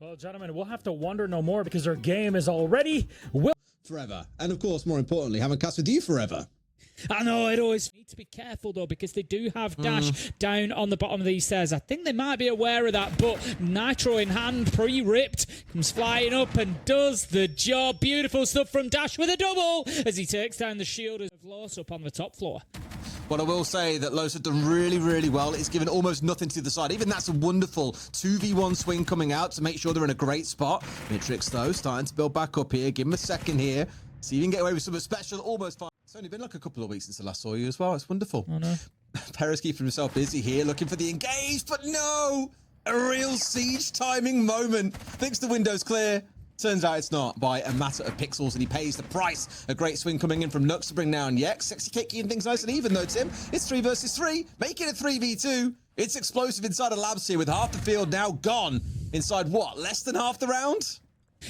Well, gentlemen, we'll have to wonder no more because our game is already forever. And of course, more importantly, having cast with you forever. I know, it always need to be careful though, because they do have dash down on the bottom of these stairs. I think they might be aware of that, but Nitro in hand, pre-ripped, comes flying up and does the job. Beautiful stuff from Dash with a double as he takes down the shield of Los up on the top floor. But I will say that Los have done really, really well. It's given almost nothing to the side. Even that's a wonderful 2v1 swing coming out to make sure they're in a great spot. Matrix, though, starting to build back up here. Give him a second here. See if you can get away with something special. Almost fine. It's only been like a couple of weeks since I last saw you as well. It's wonderful. Oh, no. Perez keeping himself busy here, looking for the engage, but no! A real siege timing moment. Thinks the window's clear. Turns out it's not, by a matter of pixels, and he pays the price. A great swing coming in from Nux to bring down Yex. Sexy Cake keeping things nice and even though, Tim. It's 3 versus 3, making it 3v2. It's explosive inside of labs here with half the field now gone. Inside what, less than half the round?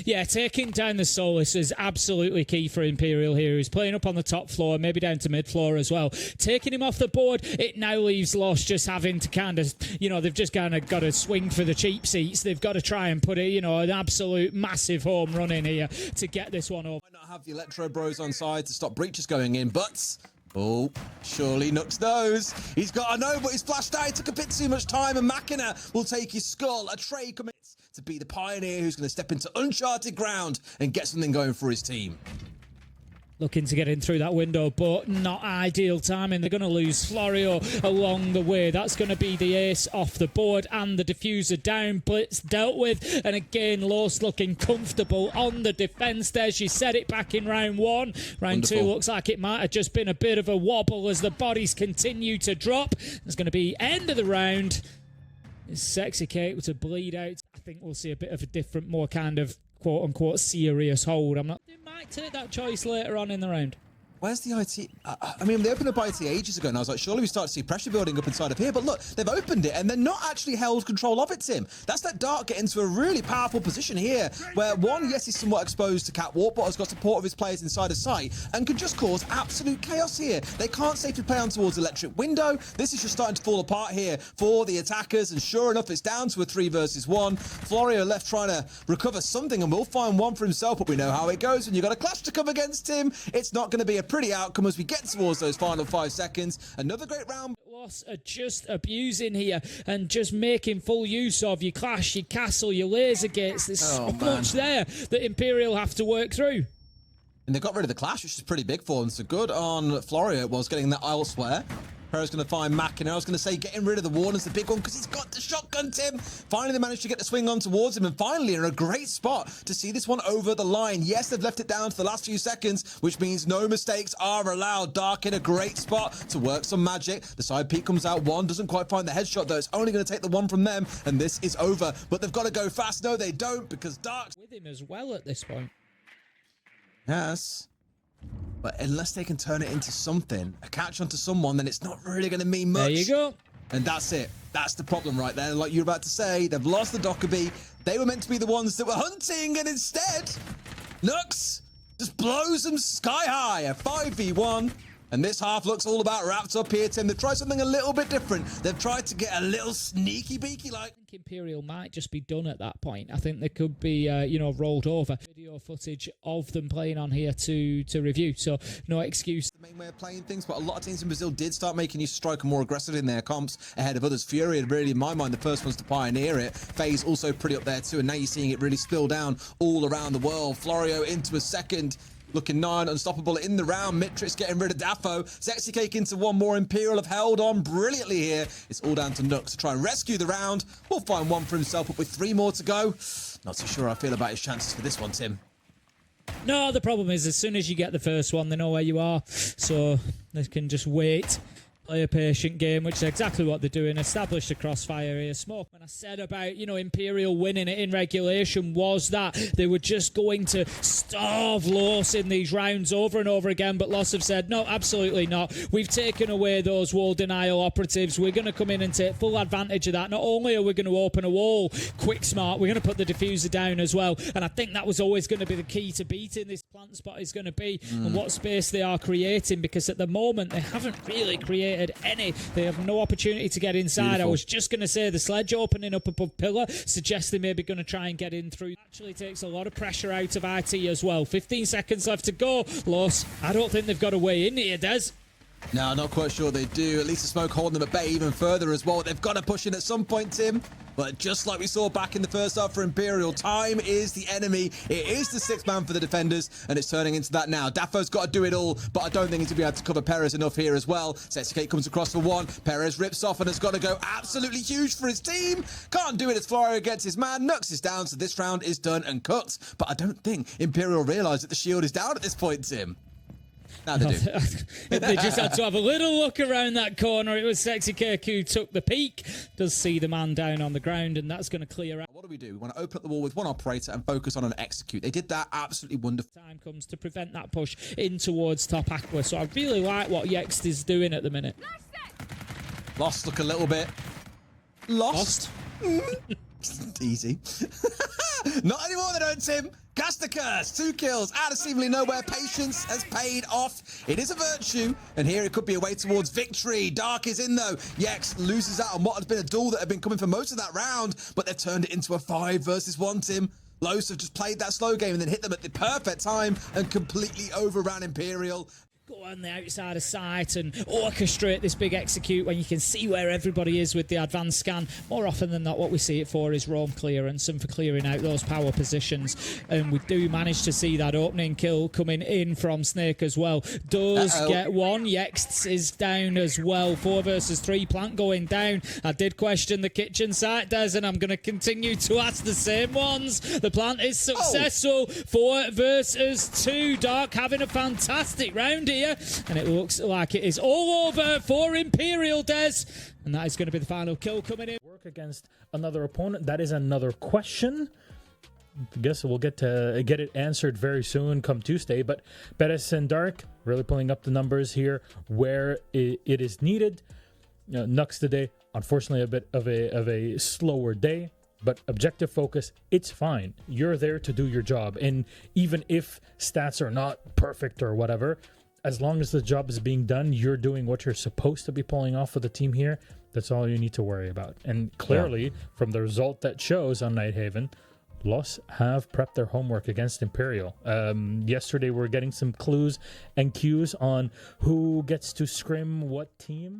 Yeah, taking down the Solus is absolutely key for Imperial here. He's playing up on the top floor, maybe down to mid floor as well. Taking him off the board, it now leaves Lost just having to kind of, they've just kind of got to swing for the cheap seats. They've got to try and put an absolute massive home run in here to get this one over. Might not have the Electro Bros on side to stop breaches going in, but... oh, surely Nux knows. He's got to know, but he's flashed out. It took a bit too much time, and Machina will take his skull. A Trey commits to be the pioneer who's going to step into uncharted ground and get something going for his team. Looking to get in through that window, but not ideal timing. They're going to lose Florio along the way. That's going to be the ace off the board and the diffuser down. Blitz dealt with, and again, Los looking comfortable on the defense there. She said it back in round one. Round two looks like it might have just been a bit of a wobble as the bodies continue to drop. It's going to be end of the round. Sexy Cake to bleed out. I think we'll see a bit of a different, more kind of quote-unquote serious hold. They might take that choice later on in the round. Where's the IT? I mean, they opened up IT ages ago, and I was like, surely we start to see pressure building up inside of here. But look, they've opened it, and they're not actually held control of it, Tim. That's that Dark getting into a really powerful position here, where one, yes, he's somewhat exposed to catwalk, but has got support of his players inside of sight, and can just cause absolute chaos here. They can't safely play on towards Electric Window. This is just starting to fall apart here for the attackers, and sure enough, it's down to a 3 versus 1. Florio left trying to recover something, and will find one for himself, but we know how it goes when you've got a clash to come against him. It's not going to be a pretty outcome as we get towards those final 5 seconds. Another great round. Loss are just abusing here and just making full use of your clash, your castle, your laser gates. There's so much there that Imperial have to work through. And they got rid of the clash, which is pretty big for them. So good on Florio was getting that elsewhere. Perez going to find Machina. I was going to say getting rid of the Warden's the big one because he's got the shotgun, Tim. Finally, they managed to get the swing on towards him, and finally in a great spot to see this one over the line. Yes, they've left it down to the last few seconds, which means no mistakes are allowed. Dark in a great spot to work some magic. The side peek comes out. One doesn't quite find the headshot, though. It's only going to take the one from them, and this is over. But they've got to go fast. No, they don't, because Dark's with him as well at this point. Yes. But unless they can turn it into something, a catch onto someone, then it's not really going to mean much. There you go. And that's it. That's the problem right there. Like you're about to say, they've lost the Dockerby. They were meant to be the ones that were hunting, and instead, Nux just blows them sky high. A 5v1. And this half looks all about wrapped up here, Tim. They've tried something a little bit different. They've tried to get a little sneaky beaky like. I think Imperial might just be done at that point. I think they could be, rolled over. Video footage of them playing on here to review, so no excuse. The main way of playing things, but a lot of teams in Brazil did start making use of Striker more aggressive in their comps ahead of others. FURIA, really, in my mind, the first ones to pioneer it. FaZe also pretty up there too, and now you're seeing it really spill down all around the world. Florio into a second. Looking nigh and unstoppable in the round. Mitrix getting rid of Daffo. Sexy Cake into one more. Imperial have held on brilliantly here. It's all down to Nux to try and rescue the round. We'll find one for himself, but with 3 more to go. Not so sure I feel about his chances for this one, Tim. No, the problem is as soon as you get the first one, they know where you are. So they can just wait. Play a patient game, which is exactly what they're doing. Establish the crossfire here. Smoke. When I said about, Imperial winning it in regulation was that they were just going to starve Los in these rounds over and over again, but Los have said, no, absolutely not. We've taken away those wall denial operatives. We're going to come in and take full advantage of that. Not only are we going to open a wall quick smart, we're going to put the diffuser down as well, and I think that was always going to be the key to beating this plant spot is going to be and what space they are creating, because at the moment they haven't really created created any. They have no opportunity to get inside. Beautiful. I was just going to say the sledge opening up above pillar suggests they may be going to try and get in through. Actually takes a lot of pressure out of IT as well. 15 seconds left to go. Los, I don't think they've got a way in here, Des. No, not quite sure they do. At least the smoke holding them at bay even further as well. They've got to push in at some point, Tim. But just like we saw back in the first half for Imperial, time is the enemy. It is the sixth man for the defenders, and it's turning into that now. Dafo's got to do it all, but I don't think he's going to be able to cover Perez enough here as well. Setsukate comes across for one. Perez rips off and has got to go absolutely huge for his team. Can't do it as Florio gets his man. Nux is down, so this round is done and cooked. But I don't think Imperial realise that the shield is down at this point, Tim. Now they do. They just had to have a little look around that corner. It was Sexy Kirk who took the peak. Does see the man down on the ground, and that's going to clear out. What do? We want to open up the wall with one operator and focus on an execute. They did that absolutely wonderful. Time comes to prevent that push in towards top Aqua. So I really like what Yext is doing at the minute. Lost look a little bit. Lost? Easy. Not anymore, they don't, Tim. Cast the curse. 2 kills out of seemingly nowhere. Patience has paid off. It is a virtue, and here it could be a way towards victory. Dark is in, though. Yex loses out on what has been a duel that had been coming for most of that round, but they've turned it into a 5 versus 1, Tim. Los have just played that slow game and then hit them at the perfect time and completely overran Imperial. Go on the outside of sight and orchestrate this big execute when you can see where everybody is with the advanced scan. More often than not, what we see it for is roam clearance and for clearing out those power positions. And we do manage to see that opening kill coming in from Snake as well. Does get one. Yext is down as well. 4 versus 3. Plant going down. I did question the kitchen site, Des, and I'm going to continue to ask the same ones. The plant is successful. 4 versus 2. Dark having a fantastic round here. And it looks like it is all over for Imperial, Des. And that is going to be the final kill coming in. Work against another opponent. That is another question. I guess we'll get it answered very soon come Tuesday. But Perez and Dark really pulling up the numbers here where it is needed. Nux today, unfortunately, a bit of a slower day. But objective focus, it's fine. You're there to do your job. And even if stats are not perfect or whatever, as long as the job is being done, you're doing what you're supposed to be pulling off with the team here. That's all you need to worry about. And clearly, from the result that shows on Nighthaven, Los have prepped their homework against Imperial. Yesterday, we're getting some clues and cues on who gets to scrim what team.